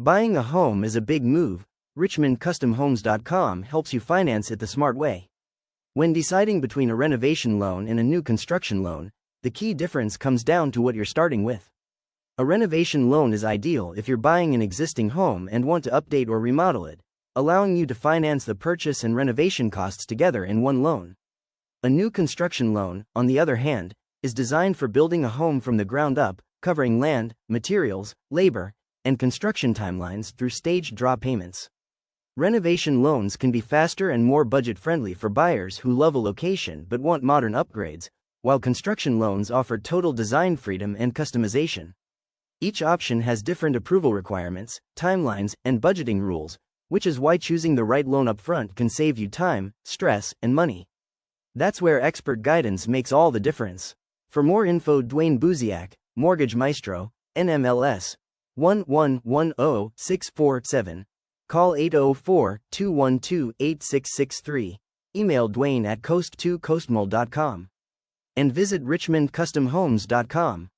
Buying a home is a big move. RichmondCustomHomes.com helps you finance it the smart way. When deciding between a renovation loan and a new construction loan, the key difference comes down to what you're starting with. A renovation loan is ideal if you're buying an existing home and want to update or remodel it, allowing you to finance the purchase and renovation costs together in one loan. A new construction loan, on the other hand, is designed for building a home from the ground up, covering land, materials, labor, and construction timelines through staged draw payments. Renovation loans can be faster and more budget-friendly for buyers who love a location but want modern upgrades, while construction loans offer total design freedom and customization. Each option has different approval requirements, timelines, and budgeting rules, which is why choosing the right loan upfront can save you time, stress, and money. That's where expert guidance makes all the difference. For more info, Dwayne Buziak, Mortgage Maestro, NMLS 1110647. Call 804-212-8663. Email Dwayne at coast2coastmall.com. And visit richmondcustomhomes.com.